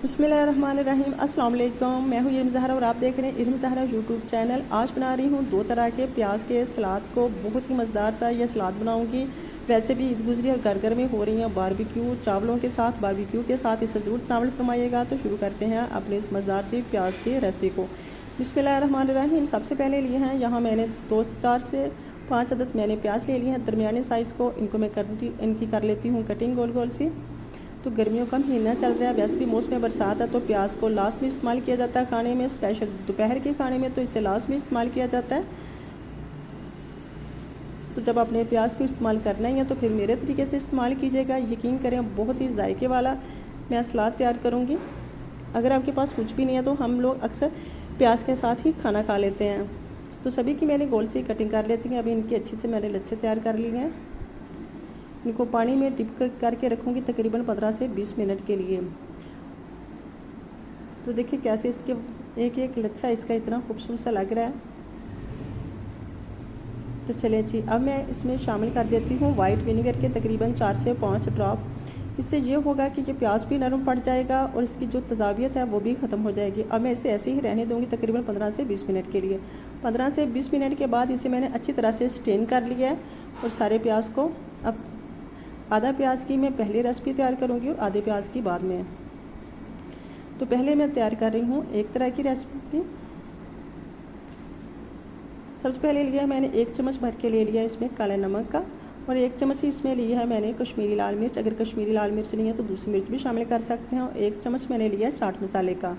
बिस्मिल्लाहिर्रहमानिर्रहीम। अस्सलाम वालेकुम। मैं हूँ इरम ज़हरा और आप देख रहे हैं इरम ज़हरा यूट्यूब चैनल। आज बना रही हूँ दो तरह के प्याज के सलाद को। बहुत ही मज़ेदार सा ये सलाद बनाऊँगी। वैसे भी ईद गुजरी और घर में हो रही है बारबेक्यू चावलों के साथ, बारबेक्यू के साथ इसे ज़रूर तनावल फरमाइएगा। तो शुरू करते हैं अपने इस मज़ेदार सी प्याज की रेसिपी को। बिस्मिल्लाहिर्रहमानिर्रहीम। सबसे पहले लिए हैं यहाँ मैंने 4 से 5 अदद मैंने प्याज ले लिए हैं दरमियाने साइज़ को। इनको मैं इनकी कर लेती हूँ कटिंग गोल गोल सी। तो गर्मियों का महीना चल रहा है, वैसे भी मौसम बरसात है तो प्याज को लास्ट में इस्तेमाल किया जाता है खाने में, स्पेशल दोपहर के खाने में तो इसे लास्ट में इस्तेमाल किया जाता है। तो जब आपने प्याज को इस्तेमाल करना ही है तो फिर मेरे तरीके से इस्तेमाल कीजिएगा। यकीन करें बहुत ही जायके वाला मैं सलाद तैयार करूँगी। अगर आपके पास कुछ भी नहीं है तो हम लोग अक्सर प्याज के साथ ही खाना खा लेते हैं। तो सभी की मैंने गोल से कटिंग कर लेती हूँ। अभी इनकी अच्छी से मैंने लच्छे तैयार कर लिए हैं। इनको पानी में डिप करके रखूँगी तकरीबन 15 से 20 मिनट के लिए। तो देखिए कैसे इसके एक एक लच्छा इसका इतना खूबसूरत सा लग रहा है। तो चलिए जी, अब मैं इसमें शामिल कर देती हूँ वाइट विनेगर के तकरीबन 4 से 5 ड्रॉप। इससे ये होगा कि ये प्याज भी नरम पड़ जाएगा और इसकी जो तजावियत है वो भी ख़त्म हो जाएगी। अब मैं इसे ऐसे ही रहने दूँगी तकरीबन 15 से 20 मिनट के लिए। 15 से 20 मिनट के बाद इसे मैंने अच्छी तरह से स्टेन कर लिया है और सारे प्याज को अब आधा प्याज की मैं पहले रेसिपी तैयार करूँगी और आधे प्याज की बाद में। तो पहले मैं तैयार कर रही हूँ एक तरह की रेसिपी। सबसे पहले लिया है मैंने 1 चम्मच भर के ले लिया इसमें काला नमक का, और 1 चम्मच इसमें लिया है मैंने कश्मीरी लाल मिर्च। अगर कश्मीरी लाल मिर्च नहीं है तो दूसरी मिर्च भी शामिल कर सकते हैं। और 1 चम्मच मैंने लिया चाट मसाले का।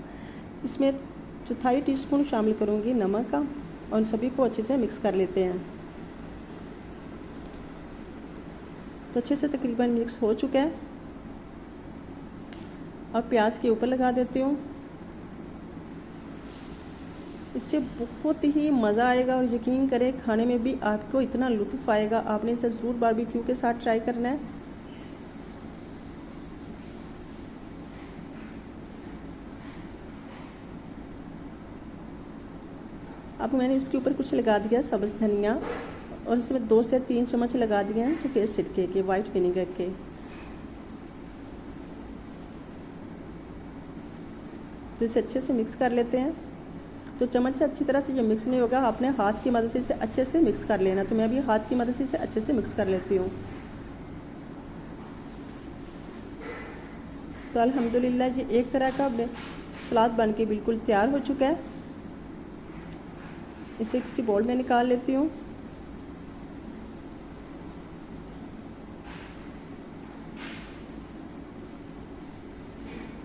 इसमें 1/4 टीस्पून शामिल करूँगी नमक का और उन सभी को अच्छे से मिक्स कर लेते हैं। तो अच्छे से तकरीबन मिक्स हो चुका है। अब प्याज के ऊपर लगा देती हूँ। इससे बहुत ही मज़ा आएगा और यकीन करें खाने में भी आपको इतना लुत्फ़ आएगा। आपने इसे ज़रूर बारबेक्यू के साथ ट्राई करना है। अब मैंने इसके ऊपर कुछ लगा दिया सब्ज़ धनिया और इसमें 2 से 3 चम्मच लगा दिए हैं सफ़ेद सिरके के, वाइट विनेगर के। तो इसे अच्छे से मिक्स कर लेते हैं। तो चम्मच से अच्छी तरह से जो मिक्स नहीं होगा आपने हाथ की मदद से इसे अच्छे से मिक्स कर लेना। तो मैं भी हाथ की मदद से इसे अच्छे से मिक्स कर लेती हूँ। तो अल्हम्दुलिल्लाह ये एक तरह का सलाद बन के बिल्कुल तैयार हो चुका है। इसे किसी बाउल में निकाल लेती हूँ।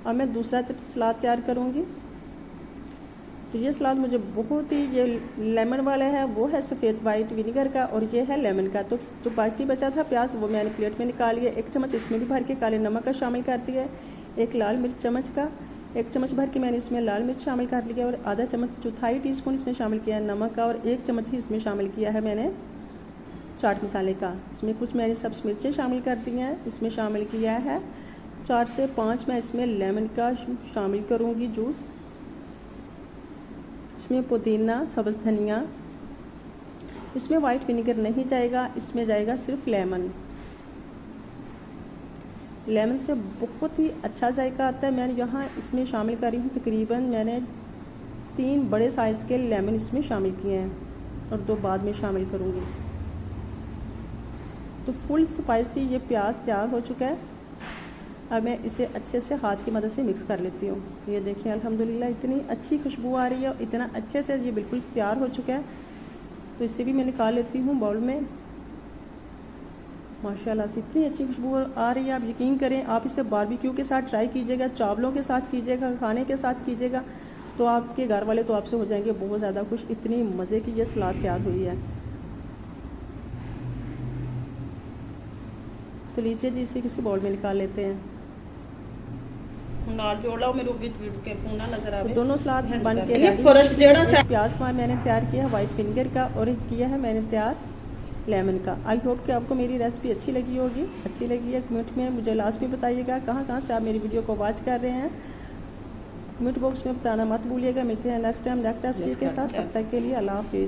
अब मैं दूसरा सलाद तैयार करूँगी। तो ये सलाद मुझे बहुत ही ये लेमन वाला है, वो है सफ़ेद वाइट विनेगर का और ये है लेमन का। तो जो बाकी बचा था प्याज वो मैंने प्लेट में निकाल लिया। 1 चम्मच इसमें भी भर के काले नमक का शामिल कर दिया है। 1 लाल मिर्च चम्मच का 1 चम्मच भर के मैंने इसमें लाल मिर्च शामिल कर लिया और आधा चम्मच 1/4 टीस्पून इसमें शामिल किया है नमक का, और 1 चम्मच ही इसमें शामिल किया है मैंने चाट मसाले का। इसमें कुछ मैंने सब्ज़ मिर्चें शामिल कर दी हैं। इसमें शामिल किया है 4 से 5 मैं इसमें लेमन का शामिल करूँगी जूस। इसमें पुदीना, सब्ज़ धनिया। इसमें वाइट विनेगर नहीं जाएगा, इसमें जाएगा सिर्फ लेमन। लेमन से बहुत ही अच्छा जायका आता है। मैंने यहाँ इसमें शामिल करी हूँ तकरीबन मैंने 3 बड़े साइज़ के लेमन इसमें शामिल किए हैं और 2 बाद में शामिल करूँगी। तो फुल स्पाइसी ये प्याज तैयार हो चुका है। अब मैं इसे अच्छे से हाथ की मदद से मिक्स कर लेती हूँ। ये देखिए अल्हम्दुलिल्लाह इतनी अच्छी खुशबू आ रही है और इतना अच्छे से ये बिल्कुल तैयार हो चुका है। तो इसे भी मैं निकाल लेती हूँ बाउल में। माशाल्लाह से इतनी अच्छी खुशबू आ रही है। आप यकीन करें आप इसे बारबेक्यू के साथ ट्राई कीजिएगा, चावलों के साथ कीजिएगा, खाने के साथ कीजिएगा तो आपके घर वाले तो आपसे हो जाएंगे बहुत ज़्यादा खुश। इतनी मज़े की ये सलाद तैयार हुई है। तो लीजिए जी इसे किसी बाउल में निकाल लेते हैं। दोनों सलाद बन के प्याज मैंने तैयार किया है वाइट विनेगर का और किया है मैंने तैयार लेमन का। आई होप कि आपको मेरी रेसिपी अच्छी लगी होगी। अच्छी लगी है कमेंट में मुझे लास्ट में बताइएगा कहाँ से आप मेरी वीडियो को वॉच कर रहे हैं। कमेंट बॉक्स में बताना मत भूलिएगा। मिलते हैं नेक्स्ट टाइम नेक्स्ट रेसिपी के साथ। तब तक के लिए अल्लाह हाफिज़।